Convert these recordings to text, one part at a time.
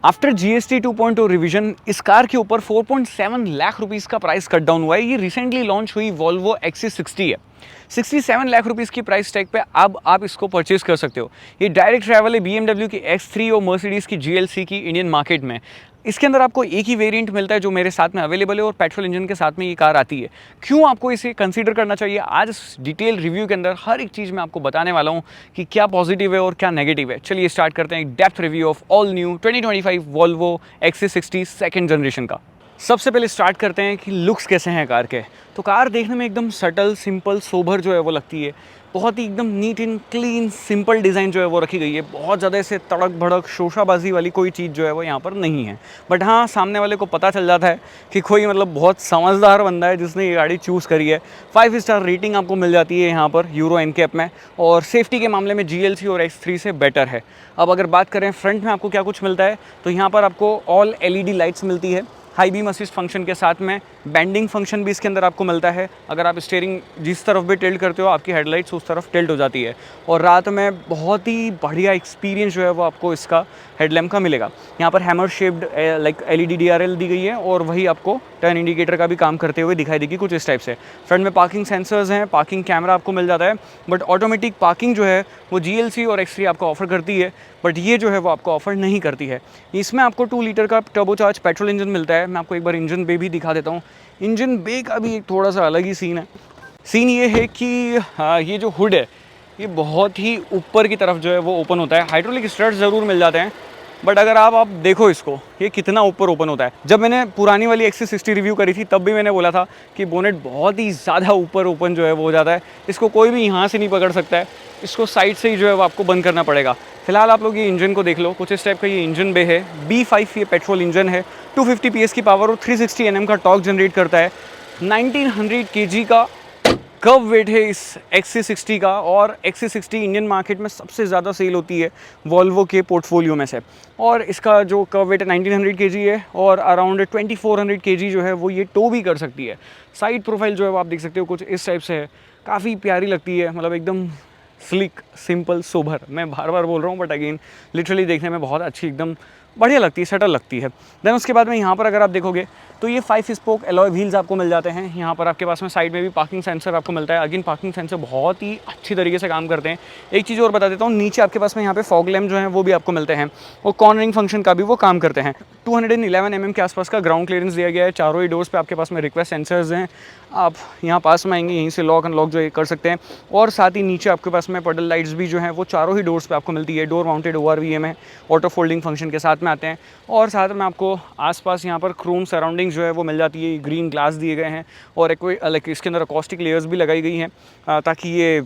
After GST 2.0 revision इस car के ऊपर 4.7 लाख रुपीस का प्राइस कट डाउन हुआ है। ये रिसेंटली लॉन्च हुई वॉल्वो XC60 है। 67 लाख रुपीस की प्राइस टैग पे अब आप इसको परचेज कर सकते हो। ये डायरेक्ट ट्रैवल है BMW की X3 और मर्सिडीज़ की GLC की इंडियन मार्केट में। इसके अंदर आपको एक ही वेरिएंट मिलता है जो मेरे साथ में अवेलेबल है और पेट्रोल इंजन के साथ में ये कार आती है। क्यों आपको इसे कंसीडर करना चाहिए, आज इस डिटेल रिव्यू के अंदर हर एक चीज़ मैं आपको बताने वाला हूँ कि क्या पॉजिटिव है और क्या नेगेटिव है। चलिए स्टार्ट करते हैं एक depth review of all new 2025 Volvo XC60 second generation का। सबसे पहले स्टार्ट करते हैं कि लुक्स कैसे हैं कार के। तो कार देखने में एकदम सटल, सिंपल, सोबर जो है वो लगती है। बहुत ही एकदम neat and clean simple design जो है वो रखी गई है। बहुत ज़्यादा ऐसे तड़क भड़क शोशाबाजी वाली कोई चीज़ जो है वो यहाँ पर नहीं है। बट हाँ, सामने वाले को पता चल जाता है कि कोई मतलब बहुत समझदार बंदा है जिसने ये गाड़ी चूज़ करी है। 5 स्टार रेटिंग आपको मिल जाती है यहाँ पर यूरो NCAP में, और सेफ्टी के मामले में GLC और X3 से बेटर है। अब अगर बात करें फ्रंट में आपको क्या कुछ मिलता है, तो यहाँ पर आपको ऑल LED लाइट्स मिलती है। हाई बीम असिस्ट फंक्शन के साथ में बैंडिंग फंक्शन भी इसके अंदर आपको मिलता है। अगर आप स्टीयरिंग जिस तरफ भी टिल्ट करते हो आपकी हेडलाइट्स उस तरफ टिल्ट हो जाती है। और रात में बहुत ही बढ़िया एक्सपीरियंस जो है वो आपको इसका हेडलैम्प का मिलेगा। यहाँ पर hammer shaped like LED DRL दी गई है और वही आपको टर्न इंडिकेटर का भी काम करते हुए दिखाई देगी कुछ इस टाइप से। फ्रंट में पार्किंग सेंसर्स हैं, पार्किंग कैमरा आपको मिल जाता है। बट ऑटोमेटिक पार्किंग जो है वो GLC और X3 आपको ऑफर करती है, बट ये जो है वो आपको ऑफर नहीं करती है। इसमें आपको 2 लीटर का टर्बोचार्ज पेट्रोल इंजन मिलता है। मैं आपको एक बार इंजन बे भी दिखा देता हूँ। इंजन बे का भी एक थोड़ा सा अलग ही सीन है। सीन ये है कि ये जो हुड है ये बहुत ही ऊपर की तरफ जो है वो ओपन होता है। हाइड्रोलिक स्टड्स ज़रूर मिल जाते हैं, बट अगर आप देखो इसको, ये कितना ऊपर ओपन होता है। जब मैंने पुरानी वाली XC60 रिव्यू करी थी तब भी मैंने बोला था कि बोनेट बहुत ही ज़्यादा ऊपर ओपन जो है वो हो जाता है। इसको कोई भी यहाँ से नहीं पकड़ सकता है, इसको साइड से ही जो है वो आपको बंद करना पड़ेगा। फिलहाल आप लोग ये इंजन को देख लो, कुछ इस टाइप का ये इंजन बे है। B5 ये पेट्रोल इंजन है। 250 PS की पावर और 360 Nm का टॉर्क जनरेट करता है। 1900 kg का कर्व वेट है इस XC60 का, और XC60 इंडियन मार्केट में सबसे ज़्यादा सेल होती है वॉल्वो के पोर्टफोलियो में से। और इसका जो कर्व वेट है 1900 kg है और अराउंड 2400 kg जो है वो ये टो भी कर सकती है। साइड प्रोफाइल जो है वो आप देख सकते हो कुछ इस टाइप से है, काफ़ी प्यारी लगती है। मतलब एकदम स्लिक, सिंपल, सोबर। मैं बार बार बोल रहा हूँ बट अगेन लिटरली देखने में बहुत अच्छी, एकदम बढ़िया लगती है, सटल लगती है। देन उसके बाद में यहाँ पर अगर आप देखोगे तो ये 5 स्पोक एलॉय व्हील्स आपको मिल जाते हैं। यहाँ पर आपके पास में साइड में भी पार्किंग सेंसर आपको मिलता है। अगेन पार्किंग सेंसर बहुत ही अच्छी तरीके से काम करते हैं। एक चीज़ और बता देता हूँ, नीचे आपके पास में यहाँ पे फॉग लैम्प जो है वो भी आपको मिलते हैं और कॉर्नरिंग फंक्शन का भी वो काम करते हैं। 211 mm के आसपास का ग्राउंड क्लियरेंस दिया गया है। चारों ही डोर्स पे आपके पास में रिक्वेस्ट सेंसर्स हैं। आप यहाँ पास में आएंगे, यहीं से लॉक अनलॉक जो है कर सकते हैं। और साथ ही नीचे आपके पास में पडल लाइट्स भी जो हैं वो चारों ही डोर्स पे आपको मिलती है। डोर माउंटेड ORVM है, ऑटो फोल्डिंग फंक्शन के साथ में आते हैं। और साथ में आपको आसपास यहाँ पर क्रोम सराउंडिंग जो है वो मिल जाती है। ग्रीन ग्लास दिए गए हैं और एक इसके अंदर अकॉस्टिक लेयर्स भी लगाई गई हैं ताकि ये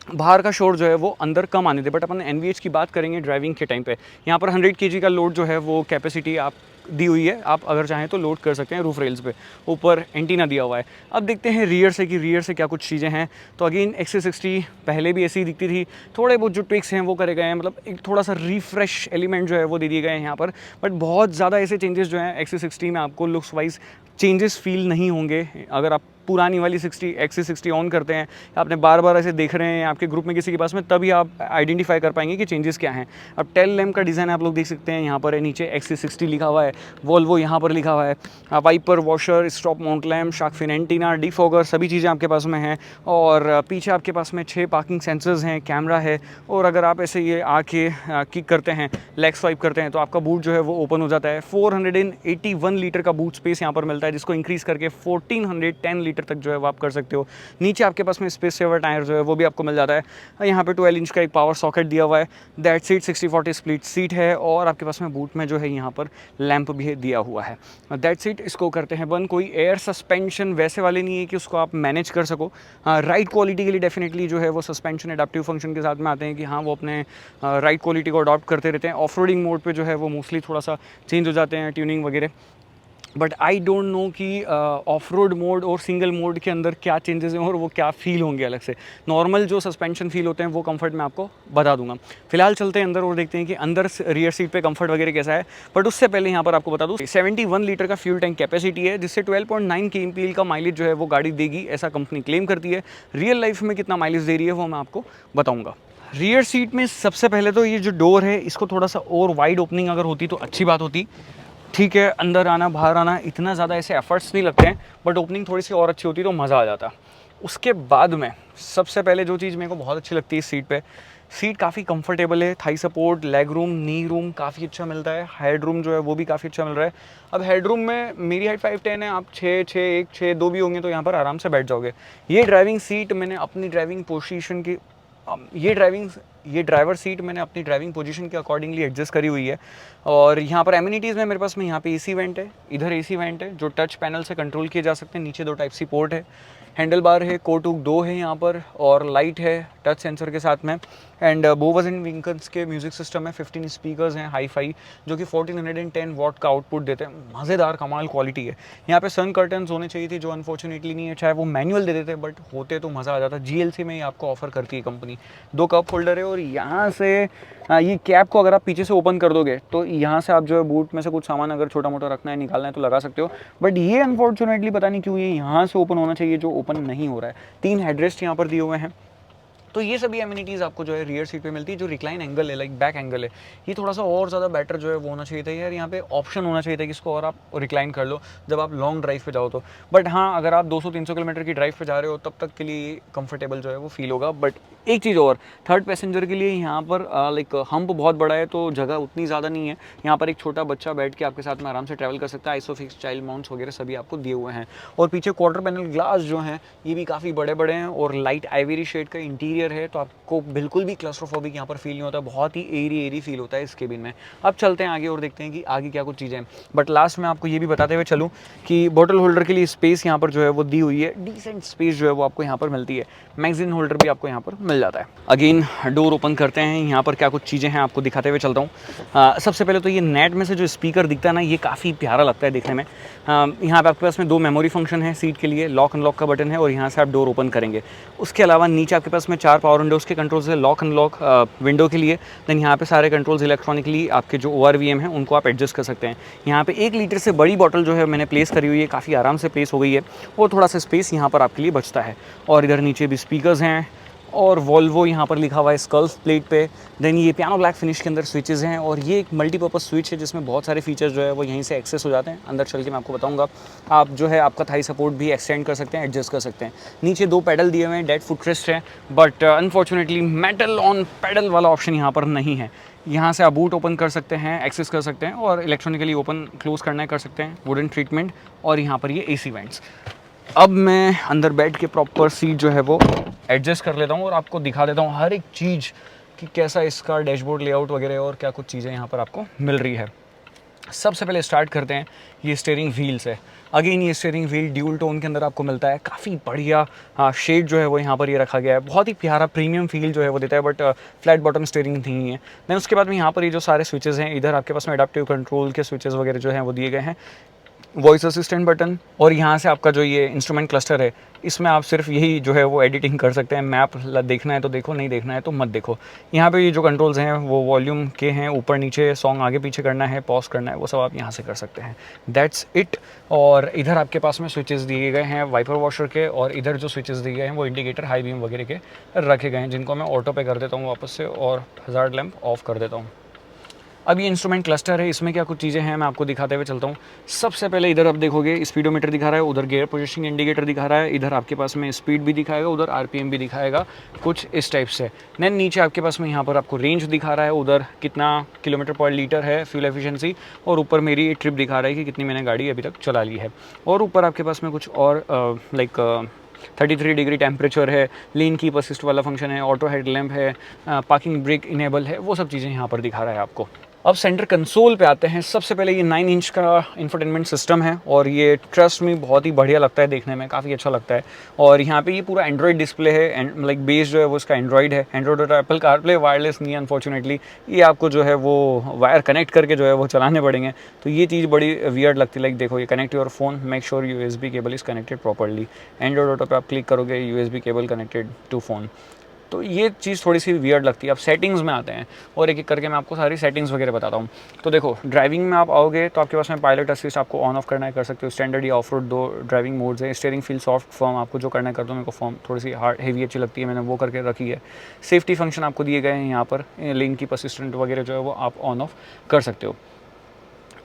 बाहर का शोर जो है वो अंदर कम आने दे। बट अपन NVH की बात करेंगे ड्राइविंग के टाइम पे, यहाँ पर 100 kg का लोड जो है वो कैपेसिटी आप दी हुई है। आप अगर चाहें तो लोड कर सकते हैं रूफ रेल्स पे, ऊपर एंटीना दिया हुआ है। अब देखते हैं रियर से कि रियर से क्या कुछ चीज़ें हैं। तो अगेन XC60 पहले भी ऐसी ही दिखती थी। थोड़े बहुत जो ट्विक्स हैं वो करे गए हैं, मतलब एक थोड़ा सा रिफ्रेश एलिमेंट जो है वो दे दिए गए हैं यहाँ पर। बट बहुत ज़्यादा ऐसे चेंजेस जो हैं XC60 में आपको लुक्स वाइज चेंजेस फील नहीं होंगे। अगर आप पुरानी वाली XC60 ऑन करते हैं, आपने बार बार ऐसे देख रहे हैं आपके ग्रुप में किसी के पास में, तभी आप आइडेंटिफाई कर पाएंगे कि चेंजेस क्या हैं। अब टेल लैम्प का डिज़ाइन आप लोग देख सकते हैं, यहाँ पर है नीचे XC60 लिखा हुआ है, वॉल्वो यहाँ पर लिखा हुआ है। Wiper, washer, stop mount lamp, shark fin antenna, defogger, सभी चीज़ें आपके पास में हैं। और पीछे आपके पास में 6 पार्किंग सेंसर्स हैं, कैमरा है। और अगर आप ऐसे ये आके किक करते हैं, लेग स्वाइप करते हैं, तो आपका बूट जो है वो ओपन हो जाता है। 481 लीटर का बूट स्पेस यहाँ पर मिलता है, जिसको इंक्रीज़ करके 1410 लीटर तक जो है वो आप कर सकते हो। नीचे आपके पास में स्पेस सेवर टायर जो है वो भी आपको मिल जाता है। यहाँ पे 12 इंच का एक पावर सॉकेट दिया हुआ है। दैट सीट 60-40 स्प्लिट सीट है। और आपके पास में बूट में जो है यहाँ पर लैंप भी दिया हुआ है। दैट सीट इसको करते हैं बंद। कोई एयर सस्पेंशन वैसे वाले नहीं है कि उसको आप मैनेज कर सको। राइड क्वालिटी के लिए डेफिनेटली जो है वो सस्पेंशन एडाप्टिव फंक्शन के साथ में आते हैं कि हाँ वो अपने राइड क्वालिटी को अडॉप्ट करते रहते हैं। ऑफ रोडिंग मोड पर जो है वो मोस्टली थोड़ा सा चेंज हो जाते हैं, ट्यूनिंग वगैरह। बट आई डोंट नो कि ऑफ रोड मोड और सिंगल मोड के अंदर क्या चेंजेस हैं और वो क्या फील होंगे अलग से। नॉर्मल जो सस्पेंशन फील होते हैं वो कंफर्ट मैं आपको बता दूंगा। फिलहाल चलते हैं अंदर और देखते हैं कि अंदर रियर सीट पे कंफर्ट वगैरह कैसा है। बट उससे पहले यहाँ पर आपको बता दूँ 71 लीटर का फ्यूल टैंक कैपेसिटी है, जिससे 12.9 kmpl का माइलेज जो है वो गाड़ी देगी, ऐसा कंपनी क्लेम करती है। रियल लाइफ में कितना माइलेज दे रही है वो मैं आपको बताऊँगा। रियर सीट में सबसे पहले तो ये जो डोर है इसको थोड़ा सा और वाइड ओपनिंग अगर होती तो अच्छी बात होती। ठीक है, अंदर आना बाहर आना इतना ज़्यादा ऐसे एफर्ट्स नहीं लगते हैं, बट ओपनिंग थोड़ी सी और अच्छी होती तो मज़ा आ जाता। उसके बाद में सबसे पहले जो चीज़ मेरे को बहुत अच्छी लगती है इस सीट पे, सीट काफ़ी कंफर्टेबल है, थाई सपोर्ट, लेग रूम, नी रूम काफ़ी अच्छा मिलता है, हेड रूम जो है वो भी काफ़ी अच्छा मिल रहा है। अब हेड रूम में मेरी हाइट 5'10" है, आप 6'1", 6'2" भी होंगे तो यहाँ पर आराम से बैठ जाओगे। ये ड्राइविंग सीट मैंने अपनी ड्राइविंग पोजीशन की ये ड्राइवर सीट मैंने अपनी ड्राइविंग पोजीशन के अकॉर्डिंगली एडजस्ट करी हुई है। और यहाँ पर एमिनिटीज़ में मेरे पास में यहाँ पे एसी वेंट है, इधर एसी वेंट है जो टच पैनल से कंट्रोल किए जा सकते हैं, नीचे 2 टाइप सी पोर्ट है, हैंडल बार है, कोट हुक 2 है यहाँ पर, और लाइट है टच सेंसर के साथ में। एंड बोवस एंड विंकल्स के म्यूज़िक सिस्टम है, 15 स्पीकर्स हैं हाई फाई जो कि 1410 वॉट का आउटपुट देते हैं, मज़ेदार कमाल क्वालिटी है। यहाँ पे सन कर्टन्स होने चाहिए थे जो अनफॉर्चुनेटली नहीं है, चाहे वो मैनुअल दे देते बट होते तो मज़ा आ जाता। GLC में ही आपको ऑफर करती है कंपनी। 2 कप होल्डर है और यहाँ से ये कैप को अगर आप पीछे से ओपन कर दोगे तो यहाँ से आप जो है बूट में से कुछ सामान अगर छोटा मोटा रखना है निकालना है तो लगा सकते हो, बट ये अनफॉर्चुनेटली पता नहीं क्यों ये यहाँ से ओपन होना चाहिए जो ओपन नहीं हो रहा है। 3 हेडरेस्ट यहाँ पर दिए हुए हैं। तो ये सभी एमिनिटीज़ आपको जो है रियर सीट पे मिलती है। जो रिक्लाइन एंगल है, लाइक बैक एंगल है, ये थोड़ा सा और ज़्यादा बेटर जो है वो होना चाहिए था यार। यहाँ पे ऑप्शन होना चाहिए था कि इसको और आप रिक्लाइन कर लो जब आप लॉन्ग ड्राइव पे जाओ तो। बट हाँ, अगर आप 200-300 किलोमीटर की ड्राइव पे जा रहे हो तब तक के लिए कंफर्टेबल जो है वो फील होगा। बट एक चीज़ और, थर्ड पैसेंजर के लिए यहाँ पर लाइक हम्प बहुत बड़ा है तो जगह उतनी ज़्यादा नहीं है। यहाँ पर एक छोटा बच्चा बैठ के आपके साथ में आराम से ट्रैवल कर सकता है। आइसोफिक्स चाइल्ड माउंट्स वगैरह सभी आपको दिए हुए हैं। और पीछे क्वार्टर पैनल ग्लास जो हैं ये भी काफ़ी बड़े बड़े हैं और लाइट आइवरी शेड का इंटीरियर है, तो आपको बिल्कुल भी क्लस्ट्रोफोबिक यहाँ पर फील नहीं होता, बहुत ही एरी फील होता है इस केबिन में। अब चलते हैं आगे और देखते हैं कि आगे क्या कुछ चीज़ें हैं। बट लास्ट में आपको ये भी बताते हुए चलूँ कि बॉटल होल्डर के लिए स्पेस यहाँ पर जो है वो दी हुई है, डिसेंट स्पेस जो है वो आपको यहाँ पर मिलती है। मैगजीन होल्डर भी आपको यहाँ पर मिल जाता है। अगेन डोर ओपन करते हैं, यहाँ पर क्या कुछ चीज़ें हैं आपको दिखाते हुए चलता हूँ। सबसे पहले तो ये नेट में से जो स्पीकर दिखता है ना, ये काफ़ी प्यारा लगता है देखने में। यहाँ पे आपके पास में 2 मेमोरी फंक्शन है सीट के लिए, लॉक अनलॉक का बटन है और यहाँ से आप डोर ओपन करेंगे। उसके अलावा नीचे आपके पास में 4 पावर विंडोज़ के कंट्रोल्स है, लॉक अनलॉक विंडो के लिए। देन यहाँ पे सारे कंट्रोल्स इलेक्ट्रॉनिकली आपके जो ORVM हैं उनको आप एडजस्ट कर सकते हैं। यहाँ पे 1 लीटर से बड़ी बॉटल जो है मैंने प्लेस करी हुई है, काफ़ी आराम से प्लेस हो गई है और थोड़ा सा स्पेस यहाँ पर आपके लिए बचता है। और इधर नीचे भी स्पीकर्स हैं और वॉल्वो यहाँ पर लिखा हुआ है स्कल्फ प्लेट पे। देन ये पियानो ब्लैक फिनिश के अंदर स्विचेस हैं और ये एक मल्टीपर्पज़ स्विच है जिसमें बहुत सारे फीचर्स जो है वो यहीं से एक्सेस हो जाते हैं। अंदर चल के मैं आपको बताऊंगा। आप जो है आपका थाई सपोर्ट भी एक्सटेंड कर सकते हैं, एडजस्ट कर सकते हैं। नीचे 2 पैडल दिए हुए हैं, डेड फुटरेस्ट है, but unfortunately metal on pedal वाला ऑप्शन यहाँ पर नहीं है। यहाँ से आप बूट ओपन कर सकते हैं, एक्सेस कर सकते हैं और इलेक्ट्रॉनिकली ओपन क्लोज करना है कर सकते हैं, वुडन ट्रीटमेंट। और यहाँ पर ये AC वेंट्स। अब मैं अंदर बैठ के प्रॉपर सीट जो है वो एडजस्ट कर लेता हूँ और आपको दिखा देता हूँ हर एक चीज़ कि कैसा इसका डैशबोर्ड लेआउट वगैरह और क्या कुछ चीज़ें यहाँ पर आपको मिल रही है। सबसे पहले स्टार्ट करते हैं, ये स्टीयरिंग व्हील्स है। अगेन ये स्टीयरिंग व्हील ड्यूल टोन के अंदर आपको मिलता है, काफ़ी बढ़िया शेड जो है वो यहाँ पर ये रखा गया है, बहुत ही प्यारा प्रीमियम फील जो है वो देता है। बट फ्लैट बॉटम स्टीयरिंग नहीं है। देन उसके बाद में यहाँ पर ये जो सारे स्विचेज़ हैं, इधर आपके पास में एडाप्टिव कंट्रोल के स्विचेज़ वगैरह जो हैं वो दिए गए हैं, वॉइस असिस्टेंट बटन। और यहाँ से आपका जो ये इंस्ट्रूमेंट क्लस्टर है इसमें आप सिर्फ यही जो है वो एडिटिंग कर सकते हैं। मैप देखना है तो देखो, नहीं देखना है तो मत देखो। यहाँ पे ये जो कंट्रोल्स हैं वो वॉल्यूम के हैं, ऊपर नीचे सॉन्ग आगे पीछे करना है, पॉज करना है, वो सब आप यहाँ से कर सकते हैं। That's it. और इधर आपके पास में स्विचेस दिए गए हैं वाइपर वॉशर के, और इधर जो स्विचेस दिए गए हैं वो इंडिकेटर हाई बीम वगैरह के रखे गए हैं, जिनको मैं ऑटो पे कर देता हूँ वापस से और हज़ार्ड लैंप ऑफ कर देता हूँ। अब ये इंस्ट्रूमेंट क्लस्टर है, इसमें क्या कुछ चीज़ें हैं मैं आपको दिखाते हुए चलता हूँ। सबसे पहले इधर आप देखोगे स्पीडोमीटर दिखा रहा है, उधर गियर पोजीशनिंग इंडिकेटर दिखा रहा है, इधर आपके पास में स्पीड भी दिखाएगा, उधर RPM भी दिखाएगा, कुछ इस टाइप से। देन नीचे आपके पास में यहाँ पर आपको रेंज दिखा रहा है, उधर कितना किलोमीटर पर लीटर है फ्यूल एफिशिएंसी, और ऊपर मेरी ट्रिप दिखा रहा है कि कितनी मैंने गाड़ी अभी तक चला ली है। और ऊपर आपके पास में कुछ और लाइक 33 डिग्री टेम्परेचर है, लीन कीप असिस्ट वाला फंक्शन है, ऑटो हेडलैम्प है, पार्किंग ब्रेक इनेबल है, वो सब चीज़ें यहाँ पर दिखा रहा है आपको। अब सेंटर कंसोल पे आते हैं। सबसे पहले ये 9 इंच का इंफोटेनमेंट सिस्टम है और ये ट्रस्ट में बहुत ही बढ़िया लगता है, देखने में काफ़ी अच्छा लगता है। और यहाँ पे ये पूरा एंड्रॉयड डिस्प्ले है, लाइक बेस जो है वो इसका एंड्रॉयड है। एंड्रॉयड और एप्पल कारप्ले वायरलेस नहीं है अनफॉर्चुनेटली, ये आपको जो है वो वायर कनेक्ट करके जो है वो चलाने पड़ेंगे, तो ये चीज़ बड़ी वियर्ड लगती है। लाइक देखो, ये connect your phone, make sure USB cable is connected properly. Android auto पे आप क्लिक करोगे, USB cable connected to phone. तो ये चीज़ थोड़ी सी वियर्ड लगती है। अब सेटिंग्स में आते हैं और एक एक करके मैं आपको सारी सेटिंग्स वगैरह बताता हूँ। तो देखो, ड्राइविंग में आप आओगे तो आपके पास में पायलट असिस्ट आपको ऑन ऑफ करना है, कर सकते हो। स्टैंडर्ड या ऑफ रोड 2 ड्राइविंग मोड्स है। स्टीयरिंग फील सॉफ्ट फर्म, आपको जो करना है कर दो। मेरे को फर्म थोड़ी सी हार्ड हेवी अच्छी लगती है, मैंने वो करके रखी है। सेफ्टी फंक्शन आपको दिए गए हैं यहाँ पर, लेन कीप असिस्टेंट वगैरह जो है वो आप ऑन ऑफ कर सकते हो।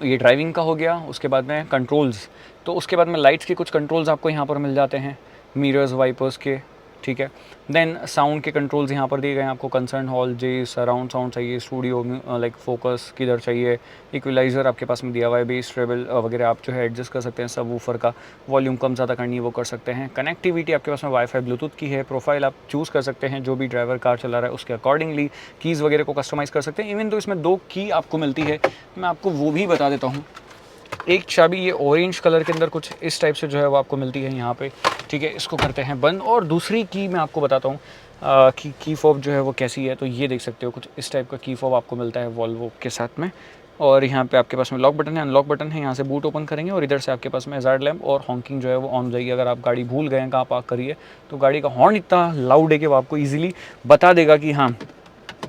ये ड्राइविंग का हो गया। उसके बाद में कंट्रोल्स, तो उसके बाद में लाइट्स के कुछ कंट्रोल्स आपको यहाँ पर मिल जाते हैं, मिरर्स, वाइपर्स के, ठीक है। देन साउंड के कंट्रोल्स यहाँ पर दिए गए हैं आपको। कंसर्न हॉल, जे, सराउंड साउंड चाहिए, स्टूडियो लाइक फोकस किधर चाहिए, इक्वलाइज़र आपके पास में दिया हुआ है, बेस ट्रेबल वगैरह आप जो है एडजस्ट कर सकते हैं। सब वूफर का वॉल्यूम कम ज़्यादा करनी है वो कर सकते हैं। कनेक्टिविटी आपके पास में वाईफाई ब्लूटूथ की है। प्रोफाइल आप चूज़ कर सकते हैं, जो भी ड्राइवर कार चला रहा है उसके अकॉर्डिंगली। कीज़ वगैरह को कस्टमाइज़ कर सकते हैं। इवन तो इसमें 2 की आपको मिलती है, मैं आपको वो भी बता देता हूँ। एक चाबी ये ऑरेंज कलर के अंदर कुछ इस टाइप से जो है वो आपको मिलती है यहाँ पे, ठीक है। इसको करते हैं बंद। और दूसरी की मैं आपको बताता हूँ कि की फॉब जो है वो कैसी है। तो ये देख सकते हो, कुछ इस टाइप का की फॉब आपको मिलता है वॉल्वो के साथ में। और यहाँ पे आपके पास में लॉक बटन है, अनलॉक बटन है। यहाँ से बूट ओपन करेंगे और इधर से आपके पास में हैजार्ड लैम्प और हॉकिंग जो है वो ऑन हो जाएगी। अगर आप गाड़ी भूल गए हैं कहाँ पार्क करिए, तो गाड़ी का हॉर्न इतना लाउड है कि वो आपको ईजिली बता देगा कि हाँ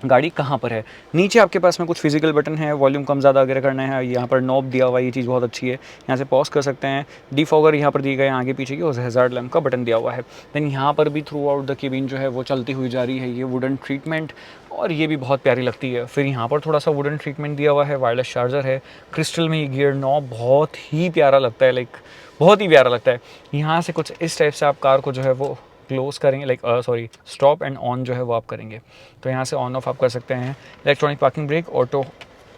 गाड़ी कहाँ पर है। नीचे आपके पास में कुछ फिजिकल बटन है, वॉल्यूम कम ज़्यादा वगैरह करना है। यहाँ पर नॉब दिया हुआ है, ये चीज़ बहुत अच्छी है। यहाँ से पॉज कर सकते हैं। डिफॉगर यहाँ पर दिए गए हैं आगे पीछे की, और हैजार्ड लैम्प का बटन दिया हुआ है। देन यहाँ पर भी थ्रू आउट द केबिन जो है वो चलती हुई जा रही है ये वुडन ट्रीटमेंट, और ये भी बहुत प्यारी लगती है। फिर यहाँ पर थोड़ा सा वुडन ट्रीटमेंट दिया हुआ है, वायरलेस चार्जर है, क्रिस्टल में ये गियर नॉब बहुत ही प्यारा लगता है, लाइक बहुत ही प्यारा लगता है। यहाँ से कुछ इस टाइप से आप कार को जो है वो क्लोज करेंगे, like sorry stop and on जो है वो आप करेंगे। तो यहाँ से ऑन ऑफ आप कर सकते हैं। Electronic parking brake, auto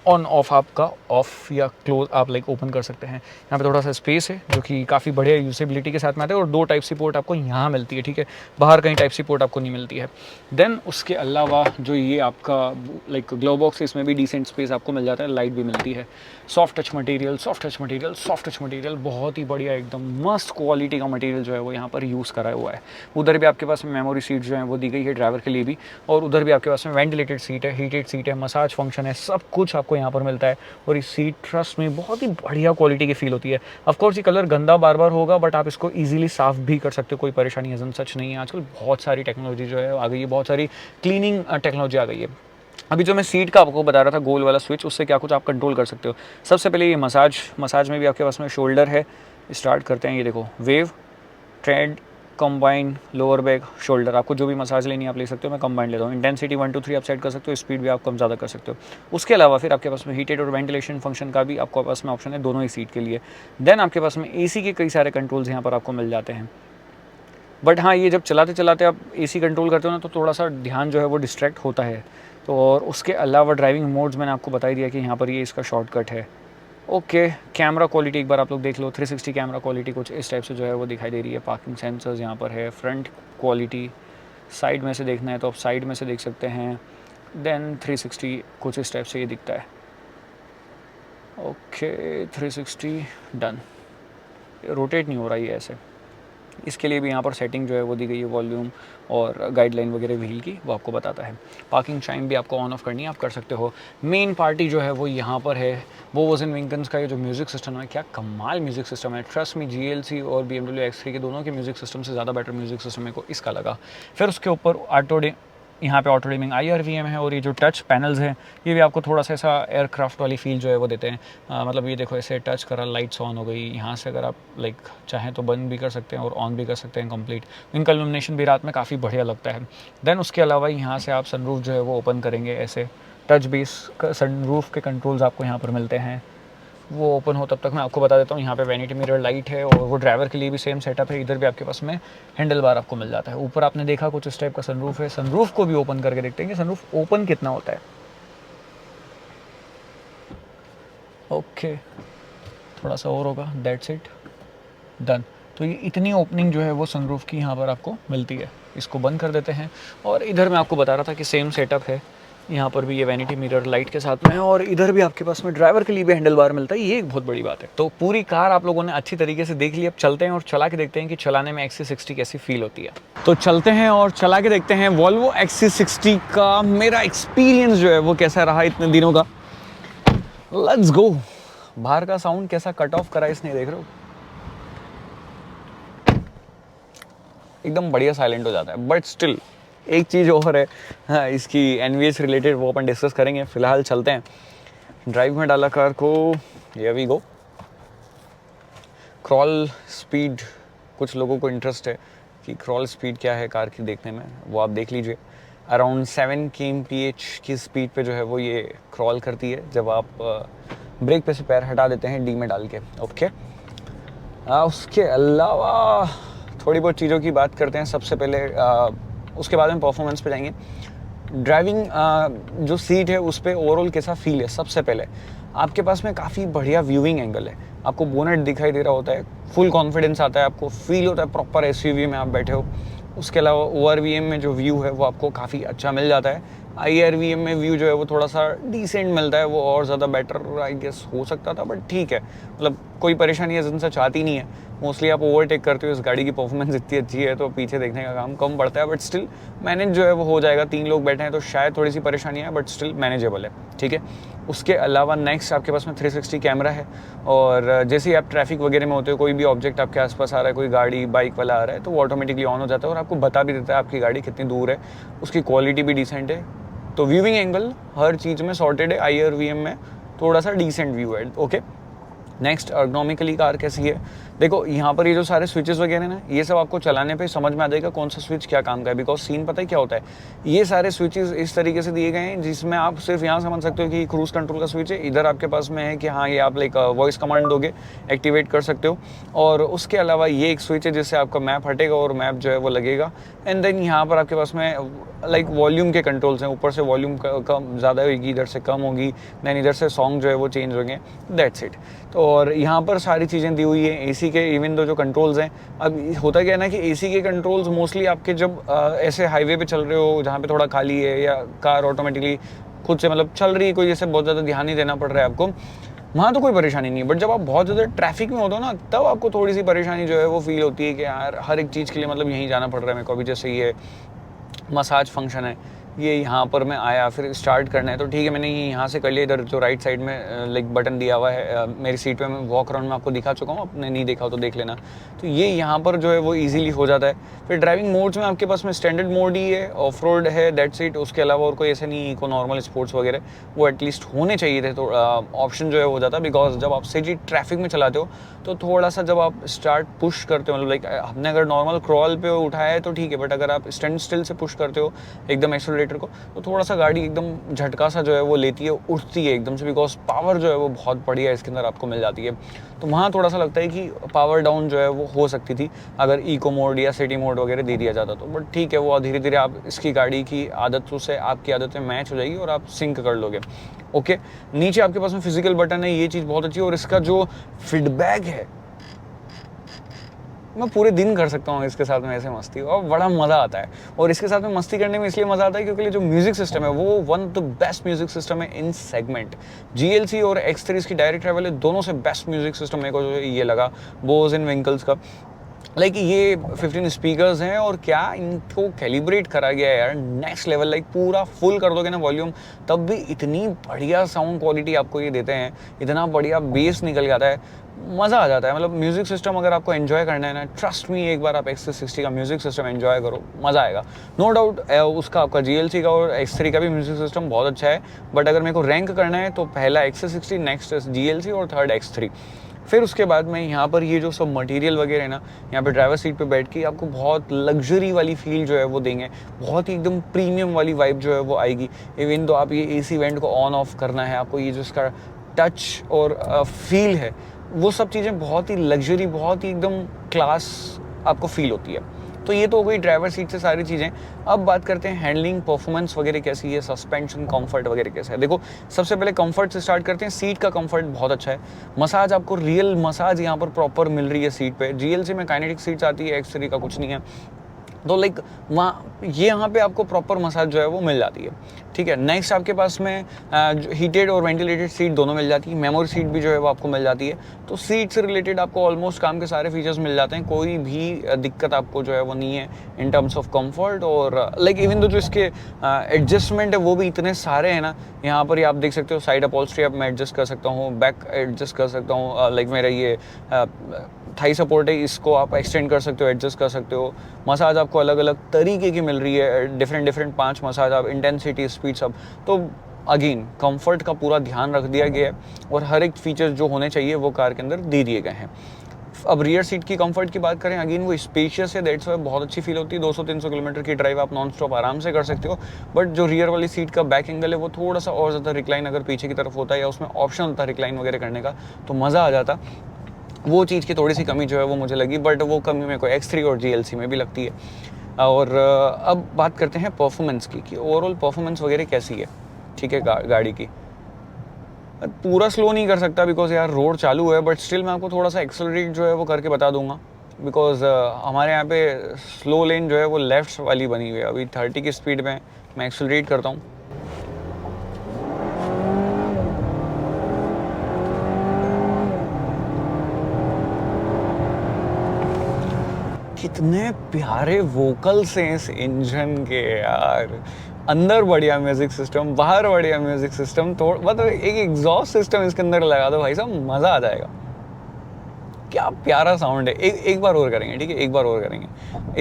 on off आपका ऑफ या क्लोज आप लाइक ओपन कर सकते हैं। यहाँ पे थोड़ा सा स्पेस है जो कि काफ़ी बढ़िया यूसेबिलिटी के साथ में आता है, और 2 टाइप सी पोर्ट आपको यहाँ मिलती है, ठीक है। बाहर कहीं टाइप सी पोर्ट आपको नहीं मिलती है। देन उसके अलावा जो ये आपका लाइक ग्लोव बॉक्स है, इसमें भी डिसेंट स्पेस आपको मिल जाता है, लाइट भी मिलती है। Soft touch material, soft touch material, soft touch material, बहुत ही बढ़िया एकदम मस्त क्वालिटी का मटेरियल जो है वो यहाँ पर यूज़ करा हुआ है। उधर भी आपके पास में मेमोरी सीट जो है वो दी गई है ड्राइवर के लिए भी, और उधर भी आपके पास में वेंटिलेटेड सीट है, हीटेड सीट है, मसाज फंक्शन है, सब कुछ आपको यहाँ पर मिलता है। और इस सीट ट्रस्ट में बहुत ही बढ़िया क्वालिटी की फील होती है। ऑफकोर्स ये कलर गंदा बार बार होगा, बट आप इसको ईजिली साफ भी कर सकते हो, कोई परेशानी एज़न सच नहीं है। आजकल बहुत सारी टेक्नोलॉजी जो है आ गई है, बहुत सारी क्लीनिंग टेक्नोलॉजी आ गई है। अभी जो मैं सीट का आपको बता रहा था, गोल वाला स्विच, उससे क्या कुछ आप कंट्रोल कर सकते हो। सबसे पहले ये मसाज में भी आपके पास में शोल्डर है। स्टार्ट करते हैं, ये देखो, wave, trade, combine, lower back, shoulder, आपको जो भी मसाज लेनी है आप ले सकते हो। मैं कंबाइन लेता हूँ। इंटेंसिटी 1 2 3 आप सेट कर सकते हो, स्पीड भी आप कम ज़्यादा कर सकते हो। उसके अलावा फिर आपके पास में हीटेड और वेंटिलेशन फंक्शन का भी आपके पास में ऑप्शन है, दोनों ही सीट के लिए। देन आपके पास में एसी के कई सारे कंट्रोल्स यहाँ पर आपको मिल जाते हैं। बट हाँ, ये जब चलाते चलाते आप एसी कंट्रोल करते हो ना, तो थोड़ा सा ध्यान जो है वो डिस्ट्रैक्ट होता है। तो और उसके अलावा ड्राइविंग मोड्स मैंने आपको बता ही दिया कि यहाँ पर ये इसका शॉर्टकट है। ओके, कैमरा क्वालिटी एक बार आप लोग देख लो। 360 कैमरा क्वालिटी कुछ इस टाइप से जो है वो दिखाई दे रही है। पार्किंग सेंसर्स यहाँ पर है। फ्रंट क्वालिटी, साइड में से देखना है तो आप साइड में से देख सकते हैं। देन 360 कुछ इस टाइप से ये दिखता है। Okay, 360 done. रोटेट नहीं हो रहा है ऐसे। इसके लिए भी यहाँ पर सेटिंग जो है वो दी गई है, वॉल्यूम और गाइडलाइन वगैरह व्हील की, वो आपको बताता है। पार्किंग चाइम भी आपको ऑन ऑफ करनी है, आप कर सकते हो। मेन पार्टी जो है वो यहाँ पर है, वो वोजन विंकन्स का ये जो म्यूज़िक सिस्टम है, क्या कमाल म्यूज़िक सिस्टम है। ट्रस्ट मी, GLC और BMW X3 के दोनों के म्यूज़िक सिस्टम से ज़्यादा बेटर म्यूज़िक सिस्टम मेरे को इसका लगा। फिर उसके ऊपर यहाँ पे ऑटो डिमिंग IRVM है, और ये जो टच पैनल्स हैं ये भी आपको थोड़ा सा ऐसा एयरक्राफ्ट वाली फील जो है वो देते हैं। मतलब ये देखो, ऐसे टच करा, लाइट्स ऑन हो गई। यहाँ से अगर आप लाइक चाहें तो बंद भी कर सकते हैं और ऑन भी कर सकते हैं कंप्लीट। इनका इल्यूमिनेशन भी रात में काफ़ी बढ़िया लगता है। देन उसके अलावा यहाँ से आप सनरूफ जो है वो ओपन करेंगे, ऐसे टच बेस सनरूफ के कंट्रोल्स आपको यहाँ पर मिलते हैं। वो ओपन हो तब तक मैं आपको बता देता हूँ, यहाँ पे वैनिटी मिरर लाइट है, और वो ड्राइवर के लिए भी सेम सेटअप है। इधर भी आपके पास में हैंडल बार आपको मिल जाता है। ऊपर आपने देखा कुछ इस टाइप का सनरूफ है। सनरूफ को भी ओपन करके देखते हैं कि सनरूफ ओपन कितना होता है। ओके, थोड़ा सा और होगा, दैट्स इट, डन। तो ये इतनी ओपनिंग जो है वो सनरूफ की यहाँ पर आपको मिलती है। इसको बंद कर देते हैं। और इधर मैं आपको बता रहा था कि सेम सेटअप है, यहाँ पर भी ये वैनिटी मिरर लाइट के साथ में है, और इधर भी आपके पास में ड्राइवर के लिए भी हैंडल बार मिलता है। ये एक बहुत बड़ी बात है। तो पूरी कार आप लोगों ने अच्छी तरीके से देख ली। अब चलते हैं और चला के देखते हैं कि चलाने में XC60 कैसी फील होती है। तो चलते हैं और चला के देखते हैं वॉल्वो XC60 का मेरा एक्सपीरियंस जो है वो कैसा रहा इतने दिनों का। Let's go. बाहर का साउंड कैसा कट ऑफ करा इसने, देख रहे हो, एकदम बढ़िया साइलेंट हो जाता है। बट स्टिल एक चीज़ और है, हाँ, इसकी NVH रिलेटेड, वो अपन डिस्कस करेंगे। फ़िलहाल चलते हैं, ड्राइव में डाला कार को, ये वी गो। क्रॉल स्पीड, कुछ लोगों को इंटरेस्ट है कि क्रॉल स्पीड क्या है कार की देखने में, वो आप देख लीजिए। अराउंड 7 kmph की स्पीड पे जो है वो ये क्रॉल करती है जब आप ब्रेक पे से पैर हटा देते हैं डी में डाल के। ओके, उसके अलावा थोड़ी बहुत चीज़ों की बात करते हैं सबसे पहले, उसके बाद में परफॉर्मेंस पे जाएंगे। ड्राइविंग जो सीट है उस पर ओवरऑल कैसा फील है। सबसे पहले आपके पास में काफ़ी बढ़िया व्यूइंग एंगल है, आपको बोनेट दिखाई दे रहा होता है, फुल कॉन्फिडेंस आता है, आपको फील होता है प्रॉपर एसयूवी में आप बैठे हो। उसके अलावा ORVM में जो व्यू है वो आपको काफ़ी अच्छा मिल जाता है। IRVM में व्यू जो है वो थोड़ा सा डिसेंट मिलता है, वो और ज़्यादा बेटर आई गेस हो सकता था, बट ठीक है, मतलब कोई परेशानी एजेंसा चाहती नहीं है। मोस्टली आप ओवरटेक करते हो, इस गाड़ी की परफॉर्मेंस इतनी अच्छी है तो पीछे देखने का काम कम पड़ता है, बट स्टिल मैनेज जो है वो हो जाएगा। 3 लोग बैठे हैं तो शायद थोड़ी सी परेशानी है, बट स्टिल मैनेजेबल है, ठीक है। उसके अलावा नेक्स्ट आपके पास में 360 कैमरा है, और जैसे ही आप ट्रैफिक वगैरह में होते हो, कोई भी ऑब्जेक्ट आपके आसपास आ रहा है, कोई गाड़ी बाइक वाला आ रहा है, तो वो ऑटोमेटिकली ऑन हो जाता है और आपको बता भी देता है आपकी गाड़ी कितनी दूर है। उसकी क्वालिटी भी डिसेंट है, तो व्यूइंग एंगल हर चीज़ में सॉर्टेड है। IRVM में थोड़ा सा डिसेंट व्यू है। ओके, नेक्स्ट अर्गोनॉमिकली कार कैसी है। देखो यहाँ पर ये जो सारे स्विचेस वगैरह ना, ये सब आपको चलाने पे समझ में आ जाएगा कौन सा स्विच क्या काम का है। बिकॉज सीन पता है क्या होता है, ये सारे स्विचेस इस तरीके से दिए गए हैं जिसमें आप सिर्फ यहाँ समझ सकते हो कि क्रूज कंट्रोल का स्विच है, इधर आपके पास में है कि हाँ ये आप लाइक वॉइस कमांड दोगे एक्टिवेट कर सकते हो, और उसके अलावा ये एक स्विच है जिससे आपका मैप हटेगा और मैप जो है वो लगेगा। एंड देन यहाँ पर आपके पास में लाइक वॉल्यूम के कंट्रोल्स हैं, ऊपर से वॉल्यूम कम ज़्यादा होगी, इधर से कम होगी, देन इधर से सॉन्ग जो है वो चेंज होंगे, दैट्स इट। तो और यहाँ पर सारी चीज़ें दी हुई है। AC के इवन दो जो कंट्रोल्स हैं, अब होता क्या है ना कि AC के कंट्रोल्स मोस्टली आपके जब ऐसे हाईवे पे चल रहे हो जहाँ पे थोड़ा खाली है, या कार ऑटोमेटिकली खुद से मतलब चल रही है, कोई जैसे बहुत ज़्यादा ध्यान नहीं देना पड़ रहा है आपको, वहाँ तो कोई परेशानी नहीं है। बट जब आप बहुत ज़्यादा ट्रैफिक में होते हो ना, तब आपको थोड़ी सी परेशानी जो है वो फील होती है कि यार हर एक चीज़ के लिए मतलब यहीं जाना पड़ रहा है मेरे को। अभी जैसे ये मसाज फंक्शन है, ये यहाँ पर मैं आया, फिर स्टार्ट करना है तो ठीक है, मैंने ये यहाँ से कर लिया। इधर जो राइट साइड में लाइक बटन दिया हुआ है मेरी सीट पे, मैं वॉक अराउंड में आपको दिखा चुका हूँ, आपने नहीं देखा हो तो देख लेना। तो ये यहाँ पर जो है वो इजीली हो जाता है। फिर ड्राइविंग मोड्स में आपके पास में स्टैंडर्ड मोड ही है, ऑफ रोड है, दैट्स इट। उसके अलावा और कोई ऐसे नहीं, को नॉर्मल स्पोर्ट्स वगैरह वो एटलीस्ट होने चाहिए थे, तो ऑप्शन जो है हो जाता है। बिकॉज जब आप सिटी ट्रैफिक में चलाते हो तो थोड़ा सा जब आप स्टार्ट पुश करते हो, मतलब लाइक आपने अगर नॉर्मल क्रॉल पे उठाया है तो ठीक है, बट अगर आप स्टैंड स्टिल से पुश करते हो एकदम एक्सेलरेटर को, तो थोड़ा सा गाड़ी एकदम झटका सा जो है वो लेती है, उठती है एकदम से, बिकॉज पावर जो है वो बहुत बढ़िया इसके अंदर आपको मिल जाती है। तो वहाँ थोड़ा सा लगता है कि पावर डाउन जो है वो हो सकती थी अगर इको मोड या सिटी मोड वगैरह दे दिया जाता तो, बट ठीक है, वो धीरे धीरे आप इसकी गाड़ी की आदतों से आपकी आदतें मैच हो जाएगी और आप सिंक कर लोगे। ओके, नीचे आपके पास में फिजिकल बटन है, ये चीज़ बहुत अच्छी है। और इसका जो फीडबैक है, मैं पूरे दिन कर सकता हूँ इसके साथ में ऐसे मस्ती, और बड़ा मज़ा आता है। और इसके साथ में मस्ती करने में इसलिए मज़ा आता है क्योंकि जो म्यूज़िक सिस्टम है वो one of the best music system है इन सेगमेंट। GLC और X3 की डायरेक्ट ट्रैवल है, दोनों से बेस्ट म्यूज़िक सिस्टम मेरे को जो ये लगा बोस इन व्हिंकल्स का। लाइक ये 15 स्पीकर्स हैं, और क्या इनको कैलिब्रेट करा गया है यार, नेक्स्ट लेवल। लाइक पूरा फुल कर दोगे ना वॉल्यूम, तब भी इतनी बढ़िया साउंड क्वालिटी आपको ये देते हैं, इतना बढ़िया बेस निकल जाता है, मज़ा आ जाता है। मतलब म्यूज़िक सिस्टम अगर आपको एंजॉय करना है ना, ट्रस्ट मी, एक बार आप X60 का म्यूज़िक सिस्टम एंजॉय करो, मज़ा आएगा। नो डाउट उसका आपका GLC का और X3 का भी म्यूज़िक सिस्टम बहुत अच्छा है, बट अगर मेरे को रैंक करना है तो पहला X60, नेक्स्ट GLC और थर्ड X3। फिर उसके बाद में यहाँ पर ये जो सब मटेरियल वगैरह है ना, यहाँ पे ड्राइवर सीट पे बैठ के आपको बहुत लग्जरी वाली फील जो है वो देंगे, बहुत ही एकदम प्रीमियम वाली वाइब जो है वो आएगी। इवन तो आप ये AC वेंट को ऑन ऑफ करना है, आपको ये जो इसका टच और फील है, वो सब चीज़ें बहुत ही लग्जरी, बहुत ही एकदम क्लास आपको फील होती है। तो ये तो हो गई ड्राइवर सीट से सारी चीज़ें। अब बात करते हैं हैंडलिंग, परफॉर्मेंस वगैरह कैसी है, सस्पेंशन, कंफर्ट वगैरह कैसा है। देखो सबसे पहले कंफर्ट से स्टार्ट करते हैं। सीट का कंफर्ट बहुत अच्छा है, मसाज आपको रियल मसाज यहाँ पर प्रॉपर मिल रही है सीट पे। GLC में काइनेटिक सीट्स आती है, X3 का कुछ नहीं है, तो लाइक वहाँ ये यहाँ पे आपको प्रॉपर मसाज जो है वो मिल जाती है, ठीक है। नेक्स्ट आपके पास में हीटेड और वेंटिलेटेड सीट दोनों मिल जाती है, मेमोरी सीट भी जो है वो आपको मिल जाती है। तो सीट से रिलेटेड आपको ऑलमोस्ट काम के सारे फीचर्स मिल जाते हैं, कोई भी दिक्कत आपको जो है वो नहीं है इन टर्म्स ऑफ कंफर्ट। और लाइक इवन जो इसके एडजस्टमेंट है वो भी इतने सारे हैं ना, यहाँ पर ही आप देख सकते हो। साइड अपॉल्स्ट्री आप मैं एडजस्ट कर सकता हूँ, बैक एडजस्ट कर सकता हूँ, लाइक मेरा ये थाई सपोर्ट है, इसको आप एक्सटेंड कर सकते हो, एडजस्ट कर सकते हो। मसाज आपको आपको अलग अलग तरीके की मिल रही है, डिफरेंट 5 मसाज, आप इंटेंसिटी, स्पीड सब। तो अगेन कंफर्ट का पूरा ध्यान रख दिया गया है और हर एक फीचर्स जो होने चाहिए वो कार के अंदर दे दिए गए हैं। अब रियर सीट की कंफर्ट की बात करें, अगेन वो स्पेशियस है, दैट्स वाई बहुत अच्छी फील होती है। 200-300 किलोमीटर की ड्राइव आप नॉन स्टॉप आराम से कर सकते हो। बट जो रियर वाली सीट का बैक एंगल है वो थोड़ा सा और ज़्यादा रिक्लाइन अगर पीछे की तरफ होता है या उसमें ऑप्शन होता है रिक्लाइन वगैरह करने का तो मज़ा आ जाता। वो चीज़ की थोड़ी सी कमी जो है वो मुझे लगी, बट वो कमी मेरे को X3 और GLC में भी लगती है। और अब बात करते हैं परफॉर्मेंस की, कि ओवरऑल परफॉर्मेंस वगैरह कैसी है। ठीक है, गाड़ी की पूरा स्लो नहीं कर सकता बिकॉज यार रोड चालू है, बट स्टिल मैं आपको थोड़ा सा एक्सेलरेट जो है वो करके बता दूंगा। बिकॉज हमारे यहाँ पे स्लो लेन जो है वो लेफ्ट वाली बनी हुई है। अभी 30 की स्पीड में मैं एक्सेलरेट करता हूँ। कितने प्यारे वोकल्स हैं इस इंजन के यार। अंदर बढ़िया म्यूजिक सिस्टम, बाहर बढ़िया म्यूजिक सिस्टम, तो मतलब एक एग्जॉस्ट सिस्टम इसके अंदर लगा दो भाई साहब, मज़ा आ जाएगा। क्या प्यारा साउंड है। एक बार और करेंगे, ठीक है, एक बार और करेंगे।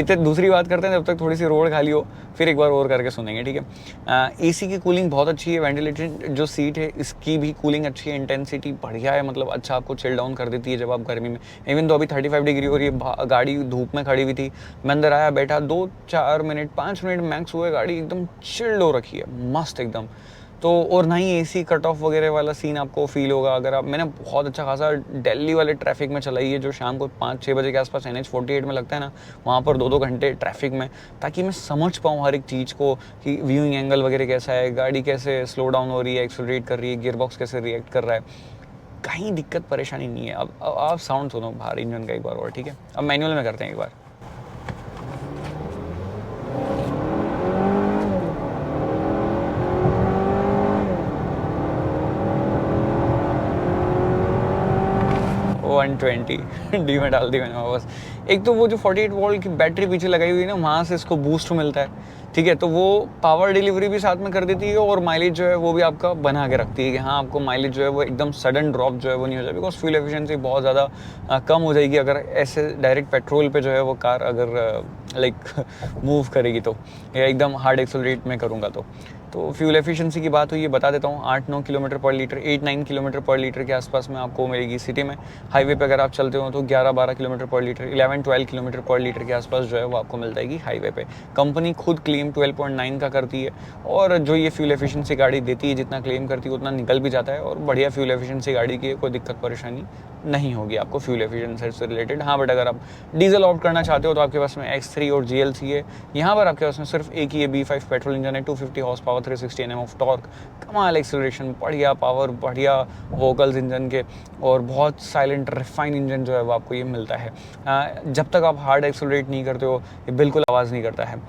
इतने दूसरी बात करते हैं जब तक थोड़ी सी रोड खाली हो, फिर एक बार और करके सुनेंगे, ठीक है। एसी की कूलिंग बहुत अच्छी है, वेंटिलेटेड जो सीट है इसकी भी कूलिंग अच्छी है, इंटेंसिटी बढ़िया है, मतलब अच्छा आपको चिल डाउन कर देती है जब आप गर्मी में। इवन तो अभी 35 डिग्री हो रही है, गाड़ी धूप में खड़ी हुई थी, मैं अंदर आया बैठा 2-4 मिनट 5 मिनट मैक्स हुए, गाड़ी एकदम चिल्ड हो रखी है, मस्त एकदम। तो और ना ही एसी कट ऑफ वगैरह वाला सीन आपको फील होगा। अगर आप, मैंने बहुत अच्छा खासा दिल्ली वाले ट्रैफिक में चलाई है, जो शाम को 5-6 बजे के आसपास NH-48 में लगता है ना, वहाँ पर 2-2 घंटे ट्रैफिक में, ताकि मैं समझ पाऊँ हर एक चीज़ को कि व्यूइंग एंगल वगैरह कैसा है, गाड़ी कैसे स्लो डाउन हो रही है, एक्सेलरेट कर रही है, गियर बॉक्स कैसे रिएक्ट कर रहा है, कहीं दिक्कत परेशानी नहीं है। अब आप साउंड सुनो बाहर इंजन का एक बार और, ठीक है। अब मैनुअल में करते हैं एक बार। वो 120 डी में डाल दी मैंने वापस। एक तो वो जो 48 वोल्ट की बैटरी पीछे लगाई हुई है ना, वहाँ से इसको बूस्ट मिलता है, ठीक है। तो वो पावर डिलीवरी भी साथ में कर देती है और माइलेज जो है वो भी आपका बना के रखती है कि हाँ आपको माइलेज जो है वो एकदम सडन ड्रॉप जो है वो नहीं हो जाए। बिकॉज फ्यूल एफिशिएंसी बहुत ज़्यादा कम हो जाएगी अगर ऐसे डायरेक्ट पेट्रोल पे जो है वो कार अगर लाइक मूव करेगी तो, या एकदम हार्ड एक्सेलरेट में करूँगा तो फ्यूल एफिशिएंसी की बात हुई है, बता देता हूँ। 8-9 किलोमीटर पर लीटर, 8-9 किलोमीटर पर लीटर के आसपास में आपको मिलेगी सिटी में। हाईवे पे अगर आप चलते हो तो 11-12 किलोमीटर पर लीटर, 11-12 किलोमीटर पर लीटर के आसपास जो है वो आपको मिल जाएगी हाईवे पे। कंपनी खुद क्लेम 12.9 का करती है, और जो ये फ्यूल एफिशिएंसी गाड़ी देती है जितना क्लेम करती है उतना निकल भी जाता है, और बढ़िया फ्यूल एफिशिएंसी गाड़ी की है, कोई दिक्कत परेशानी नहीं होगी आपको फ्यूल एफिशिएंसी से रिलेटेड। हाँ, बट अगर आप डीजल ऑप्ट करना चाहते हो तो आपके पास में X3 और GLC है। यहाँ पर आपके पास में सिर्फ एक ही है, B5 पेट्रोल इंजन है, 250 horse power, 360 Nm of torque, कमाल एक्सेलरेशन, बढ़िया पावर, बढ़िया वोकल्स इंजन के, और बहुत साइलेंट रिफाइन इंजन जो है वो आपको ये मिलता है। जब तक आप हार्ड एक्सेलरेट नहीं करते हो ये बिल्कुल आवाज़ नहीं करता है।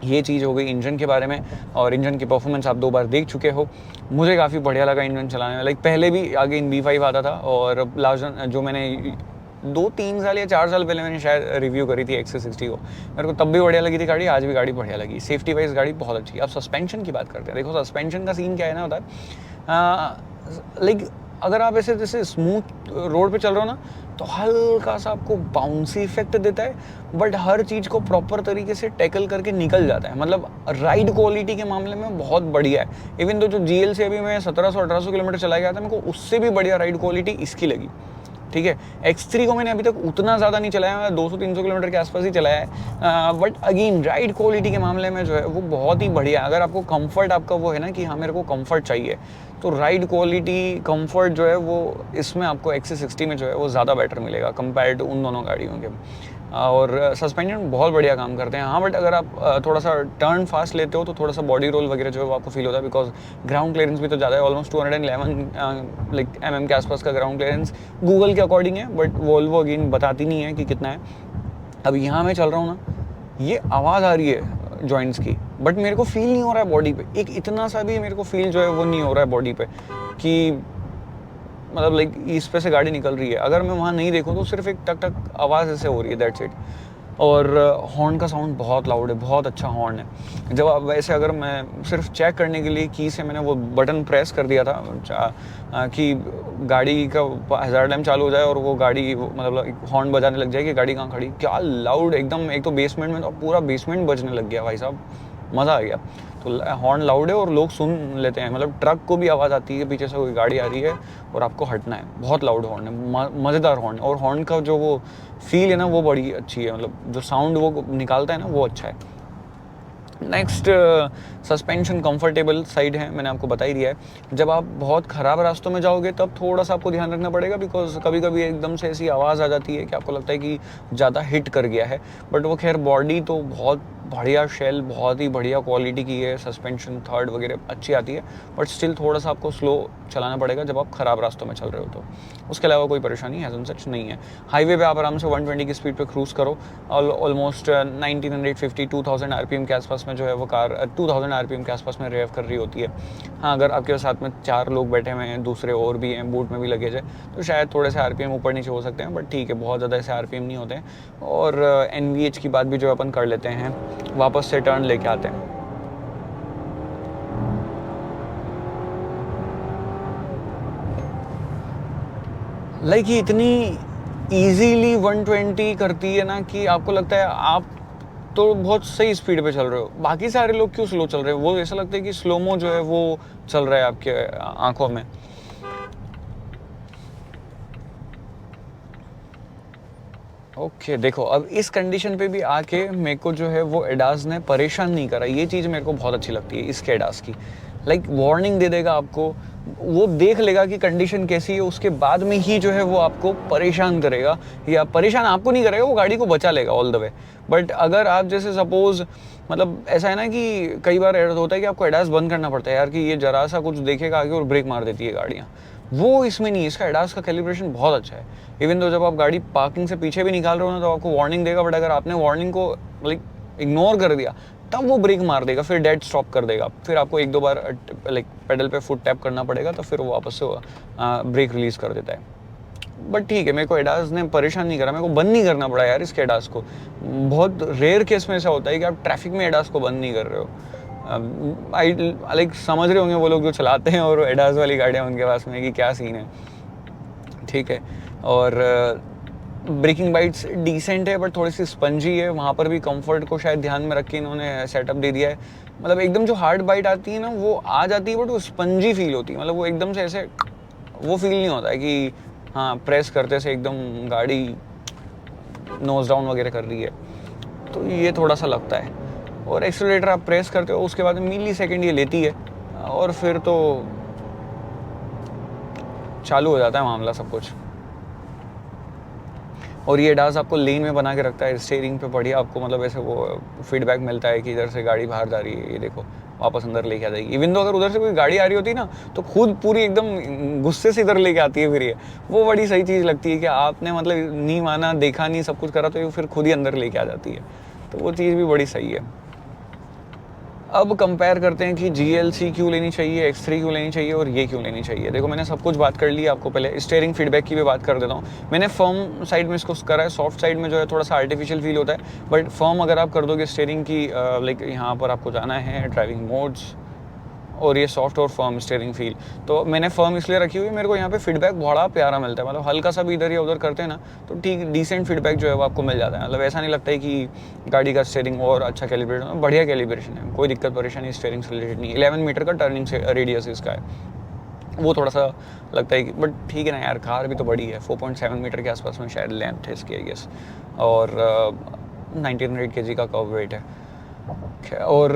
ये चीज़ हो गई इंजन के बारे में। और इंजन की परफॉर्मेंस आप 2 बार देख चुके हो, मुझे काफ़ी बढ़िया लगा इंजन चलाने में। लाइक पहले भी आगे इन B5 आता था, और लास्ट जो मैंने 2-3 साल या 4 साल पहले मैंने शायद रिव्यू करी थी XC60 को, मेरे को तब भी बढ़िया लगी थी गाड़ी, आज भी गाड़ी बढ़िया लगी। सेफ्टी वाइज गाड़ी बहुत अच्छी है। अब सस्पेंशन की बात करते हैं। देखो सस्पेंशन का सीन क्या है ना, होता है लाइक अगर आप ऐसे जैसे स्मूथ रोड पे चल रहे हो ना तो हल्का सा आपको बाउंसी इफेक्ट देता है, बट हर चीज़ को प्रॉपर तरीके से टैकल करके निकल जाता है। मतलब राइड क्वालिटी के मामले में बहुत बढ़िया है। इवन तो जो GLC अभी मैं 1700-1800 किलोमीटर चला गया था, मेरे को उससे भी बढ़िया राइड क्वालिटी इसकी लगी, ठीक है। X3 को मैंने अभी तक उतना ज़्यादा नहीं चलाया, 200-300 किलोमीटर के आसपास ही चलाया है, बट अगेन राइड क्वालिटी के मामले में जो है वो बहुत ही बढ़िया है। अगर आपको कंफर्ट, आपका वो है ना कि हाँ मेरे को कंफर्ट चाहिए, तो राइड क्वालिटी कंफर्ट जो है वो इसमें आपको XC60 में जो है वो ज़्यादा बेटर मिलेगा कंपेयर टू उन दोनों गाड़ियों के। और सस्पेंशन बहुत बढ़िया काम करते हैं। हाँ, बट अगर आप थोड़ा सा टर्न फास्ट लेते हो तो थोड़ा सा बॉडी रोल वगैरह जो है वो आपको फील होता है, बिकॉज ग्राउंड क्लियरेंस भी तो ज़्यादा है, ऑलमोस्ट 211 लाइक mm के आसपास का ग्राउंड क्लियरेंस गूगल के अकॉर्डिंग है, बट वोल्वो अगेन बताती नहीं है कि कितना है। अब यहाँ मैं चल रहा हूँ ना, ये आवाज़ आ रही है जॉइंट्स की, बट मेरे को फील नहीं हो रहा है बॉडी पे, एक इतना सा भी मेरे को फील जो है वो नहीं हो रहा है बॉडी पे कि मतलब लाइक इस पे से गाड़ी निकल रही है। अगर मैं वहाँ नहीं देखूँ तो सिर्फ एक टक टक आवाज़ ऐसे हो रही है, दैट्स इट। और हॉर्न का साउंड बहुत लाउड है, बहुत अच्छा हॉर्न है। जब आप वैसे अगर मैं सिर्फ चेक करने के लिए की से मैंने वो बटन प्रेस कर दिया था कि गाड़ी का हज़ार टाइम चालू हो जाए और वो गाड़ी मतलब हॉर्न बजाने लग जाए कि गाड़ी कहाँ खड़ी, क्या लाउड एकदम। एक तो बेसमेंट में तो पूरा बेसमेंट बजने लग गया भाई साहब, मज़ा आ गया। तो हॉर्न लाउड है और लोग सुन लेते हैं, मतलब ट्रक को भी आवाज़ आती है पीछे से कोई गाड़ी आ रही है और आपको हटना है। बहुत लाउड हॉर्न है, मज़ेदार हॉर्न है, और हॉर्न का जो वो फील है ना वो बड़ी अच्छी है, मतलब जो साउंड वो निकालता है ना वो अच्छा है। नेक्स्ट सस्पेंशन कंफर्टेबल साइड है, मैंने आपको बता ही दिया है। जब आप बहुत ख़राब रास्तों में जाओगे तब थोड़ा सा आपको ध्यान रखना पड़ेगा, बिकॉज कभी कभी एकदम से ऐसी आवाज़ आ जाती है कि आपको लगता है कि ज़्यादा हिट कर गया है। बट वो खैर बॉडी तो बहुत बढ़िया, शेल बहुत ही बढ़िया क्वालिटी की है, सस्पेंशन थर्ड वगैरह अच्छी आती है। बट स्टिल थोड़ा सा आपको स्लो चलाना पड़ेगा जब आप ख़राब रास्तों में चल रहे हो तो। उसके अलावा कोई परेशानी एज सच नहीं है। हाईवे पे आप आराम से 120 की स्पीड पे क्रूज़ करो, ऑलमोस्ट 1950 2000 आरपीएम के आसपास में जो है वो कार 2000 आरपीएम के आसपास में रेव कर रही होती है। हाँ, अगर आपके साथ में 4 लोग बैठे हुए हैं, दूसरे और भी हैं, बूट में भी लगे जाए, तो शायद थोड़े से आरपीएम ऊपर नीचे हो सकते हैं, बट ठीक है, बहुत ज़्यादा ऐसे आरपीएम नहीं होते हैं। और एनवीएच की बात भी जो अपन कर लेते हैं, वापस से टर्न लेके आते हैं। लाइक ये इतनी इजीली 120 करती है ना कि आपको लगता है आप तो बहुत सही स्पीड पे चल रहे हो, बाकी सारे लोग क्यों स्लो चल रहे हो। वो ऐसा लगता है कि स्लोमो जो है वो चल रहा है आपके आंखों में। ओके देखो, अब इस कंडीशन पे भी आके मेरे को जो है वो एडास ने परेशान नहीं करा, ये चीज़ मेरे को बहुत अच्छी लगती है इसके एडास की। लाइक वार्निंग दे देगा आपको, वो देख लेगा कि कंडीशन कैसी है, उसके बाद में ही जो है वो आपको परेशान करेगा, या परेशान आपको नहीं करेगा, वो गाड़ी को बचा लेगा ऑल द वे। बट अगर आप जैसे सपोज, मतलब ऐसा है ना कि कई बार होता है कि आपको एडास बंद करना पड़ता है यार, कि ये जरा सा कुछ देखेगा आगे और ब्रेक मार देती है गाड़ियाँ। वो इसमें नहीं है, इसका एडास का कैलिब्रेशन बहुत अच्छा है। इवन तो जब आप गाड़ी पार्किंग से पीछे भी निकाल रहे हो ना तो आपको वार्निंग देगा, बट अगर आपने वार्निंग को लाइक इग्नोर कर दिया तब वो ब्रेक मार देगा, फिर डेड स्टॉप कर देगा, फिर आपको 1-2 बार लाइक पेडल पे फुट टैप करना पड़ेगा, तो फिर वो वापस से ब्रेक रिलीज कर देता है। बट ठीक है, मेरे को एडास ने परेशान नहीं करा, मेरे को बंद नहीं करना पड़ा यार इसके एडास को। बहुत रेयर केस में ऐसा होता है कि आप ट्रैफिक में एडास को बंद नहीं कर रहे हो। आई लाइक समझ रहे होंगे वो लोग जो चलाते हैं और एडास वाली गाड़ियाँ उनके पास में कि क्या सीन है, ठीक है। और ब्रेकिंग बाइट्स डिसेंट है, बट थोड़ी सी स्पंजी है, वहाँ पर भी कंफर्ट को शायद ध्यान में रख के इन्होंने सेटअप दे दिया है। मतलब एकदम जो हार्ड बाइट आती है ना वो आ जाती है, बट वो स्पंजी फील होती है, मतलब वो एकदम से ऐसे वो फील नहीं होता है कि हाँ प्रेस करते से एकदम गाड़ी नोज डाउन वगैरह कर रही है, तो ये थोड़ा सा लगता है। और एक्सीलरेटर आप प्रेस करते हो उसके बाद मिली सेकेंड ये लेती है और फिर तो चालू हो जाता है मामला सब कुछ। और ये एडास आपको लेन में बना के रखता है, स्टीयरिंग पे बढ़िया आपको मतलब ऐसे वो फीडबैक मिलता है कि इधर से गाड़ी बाहर जा रही है, ये देखो वापस अंदर लेके आ जाएगी। इवन तो अगर उधर से कोई गाड़ी आ रही होती ना तो खुद पूरी एकदम गुस्से से इधर लेके आती है, फिर ये वो बड़ी सही चीज़ लगती है कि आपने मतलब नहीं माना, देखा नहीं, सब कुछ करा, तो ये फिर खुद ही अंदर लेके आ जाती है, तो वो चीज़ भी बड़ी सही है। अब कंपेयर करते हैं कि GLC क्यों लेनी चाहिए, X3 क्यों लेनी चाहिए और ये क्यों लेनी चाहिए। देखो मैंने सब कुछ बात कर ली, आपको पहले स्टीयरिंग फीडबैक की भी बात कर देता हूँ। मैंने फर्म साइड में इसको करा है, सॉफ्ट साइड में जो है थोड़ा सा आर्टिफिशियल फील होता है, बट फर्म अगर आप कर दोगे स्टीयरिंग की, लाइक यहाँ पर आपको जाना है ड्राइविंग मोड्स, और ये सॉफ्ट और फर्म स्टीयरिंग फील, तो मैंने फर्म इसलिए रखी हुई है, मेरे को यहाँ पे फीडबैक बड़ा प्यारा मिलता है, मतलब हल्का सा भी इधर या उधर करते हैं ना तो ठीक डिसेंट फीडबैक जो है वो आपको मिल जाता है। मतलब ऐसा नहीं लगता है कि गाड़ी का स्टीयरिंग और अच्छा कैलिब्रेट है, बढ़िया कैलिब्रेशन है, कोई दिक्कत परेशानी स्टीयरिंग से रिलेटेड नहीं। 11 मीटर का टर्निंग से रेडियस इसका है, वो थोड़ा सा लगता है कि बट ठीक है ना यार, कार भी तो बड़ी है, 4.7 मीटर के आसपास में शायद लेंथ है इसकी आई गेस, और 1900 kg का कर्व वेट है। और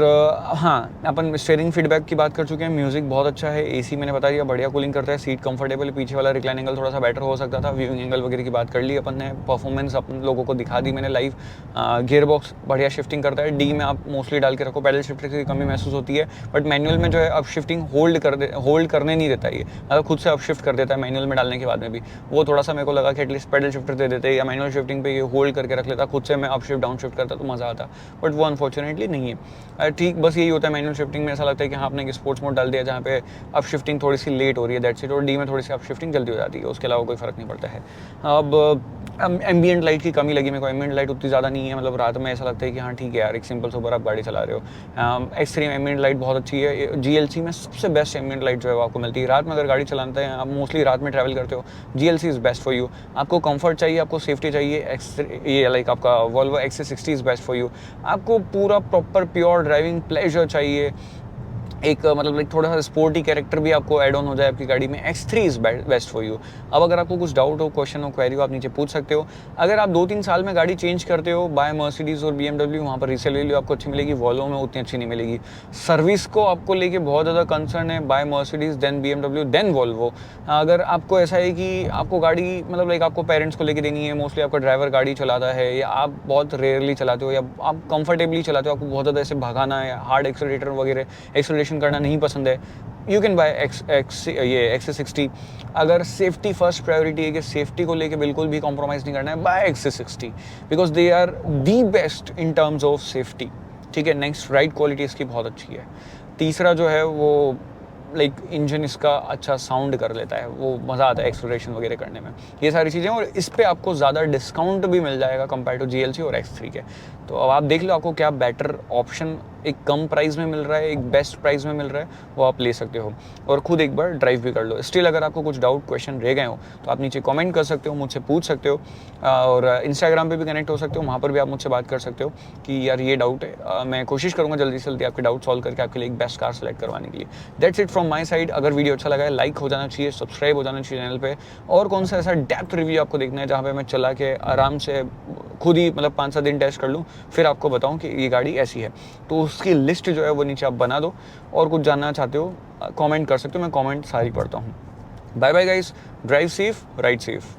हाँ, अपन स्टीयरिंग फीडबैक की बात कर चुके हैं। म्यूज़िक बहुत अच्छा है, एसी मैंने बता दिया बढ़िया कूलिंग करता है, सीट कंफर्टेबल है, पीछे वाला रिक्लाइन एंगल थोड़ा सा बेटर हो सकता था, व्यूइंग एंगल वगैरह की बात कर ली अपन ने, परफॉर्मेंस अपन लोगों को दिखा दी मैंने लाइव। गियर बॉक्स बढ़िया शिफ्टिंग करता है, डी में आप मोस्टली डाल के रखो, पैडल शिफ्टर की कमी महसूस होती है, बट मैनुअल में जो है अब शिफ्टिंग होल्ड करने नहीं देता ये, मतलब खुद से अब शिफ्ट कर देता है मैनुअल में डालने के बाद में भी। वो थोड़ा सा मेरे को लगा कि एटलीस्ट पैडल शिफ्टर दे देते या मैनुअल शिफ्टिंग पे ये होल्ड करके रख लेता, खुद से मैं अप शिफ्ट डाउन शिफ्ट करता तो मज़ा आता, बट वो अनफॉर्चुनेटली नहीं है। ठीक बस यही होता है मैनुअल शिफ्टिंग में, ऐसा लगता है कि हाँ आपने एक स्पोर्ट्स मोड डाल दिया जहाँ पे अप शिफ्टिंग थोड़ी सी लेट हो रही है, दैट्स इट, और डी में थोड़ी सी अप शिफ्टिंग जल्दी हो जाती है, उसके अलावा कोई फ़र्क नहीं पड़ता है। अब एम्बियंट लाइट की कमी लगी मेरे को। एम्बियंट लाइट उतनी ज़्यादा नहीं है, मतलब रात में ऐसा लगता है कि हाँ ठीक है यार, एक सिंपल सोबर आप गाड़ी चला रहे हो। एक्सट्रीम एम्बियंट लाइट बहुत अच्छी है। जीएलसी में सबसे बेस्ट एम्बियंट लाइट जो है वो आपको मिलती है रात में। अगर गाड़ी चलाते हैं आप, मोस्टली रात में ट्रैवल करते हो, GLC is best for you. आपको कंफर्ट चाहिए, आपको सेफ्टी चाहिए, ये लाइक आपका Volvo XC60 is best for you. आपको पूरा प्रॉपर प्योर ड्राइविंग प्लेजर चाहिए, एक मतलब लाइक थोड़ा सा स्पोर्टी कैरेक्टर भी आपको ऐड ऑन हो जाए आपकी गाड़ी में, X3 is best for you. अब अगर आपको कुछ डाउट हो, क्वेश्चन हो, क्वेरी हो, आप नीचे पूछ सकते हो। अगर आप 2-3 साल में गाड़ी चेंज करते हो, बाय मर्सिडीज़ और BMW, वहाँ पर रीसेल वैल्यू आपको अच्छी मिलेगी, वॉल्वो में उतनी अच्छी नहीं मिलेगी। सर्विस को आपको लेके बहुत ज़्यादा कंसर्न है, buy Mercedes then BMW then Volvo. अगर आपको ऐसा है कि आपको गाड़ी मतलब लाइक आपको पेरेंट्स को लेके देनी है, मोस्टली आपका ड्राइवर गाड़ी चलाता है, या आप बहुत रेयरली चलाते हो, या आप कंफर्टेबली चलाते हो, आपको बहुत ज़्यादा ऐसे भगाना है, हार्ड एक्सेलरेटर वगैरह एक्सेलरेशन करना नहीं पसंद है, यू कैन बाय XC60। अगर सेफ्टी फर्स्ट प्रायोरिटी है कि सेफ्टी को लेके बिल्कुल भी कॉम्प्रोमाइज़ नहीं करना है, buy XC60 because they are the best in terms of safety. ठीक है, नेक्स्ट राइड क्वालिटी इसकी बहुत अच्छी है। तीसरा जो है वो लाइक इंजन इसका अच्छा साउंड कर लेता है, वो मज़ा आता है एक्सप्लोरेशन वगैरह करने में, ये सारी चीज़ें। और इस पे आपको ज़्यादा डिस्काउंट भी मिल जाएगा कंपेयर टू GLC और X3 के। तो अब आप देख लो आपको क्या बेटर ऑप्शन एक कम प्राइस में मिल रहा है, एक बेस्ट प्राइस में मिल रहा है, वो आप ले सकते हो और खुद एक बार ड्राइव भी कर लो। स्टिल अगर आपको कुछ डाउट क्वेश्चन रह गए हो तो आप नीचे कमेंट कर सकते हो, मुझसे पूछ सकते हो, और इंस्टाग्राम पे भी कनेक्ट हो सकते हो, वहाँ पर भी आप मुझसे बात कर सकते हो कि यार ये डाउट है। मैं कोशिश करूँगा जल्दी से जल्दी आपके डाउट सॉल्व करके आपके लिए एक बेस्ट कार सेलेक्ट करवाने के लिए। That's it from my side. अगर वीडियो अच्छा लगा है लाइक हो जाना चाहिए, सब्सक्राइब हो जाना चाहिए चैनल पे। और कौन सा ऐसा डेप्थ रिव्यू आपको देखना है जहाँ पे मैं चला के आराम से खुद ही मतलब 5-7 दिन टेस्ट कर लूँ, फिर आपको बताऊँ कि ये गाड़ी ऐसी है, तो उसकी लिस्ट जो है वो नीचे आप बना दो। और कुछ जानना चाहते हो कमेंट कर सकते हो, मैं कमेंट सारी पढ़ता हूँ। Bye bye guys, drive safe, ride safe.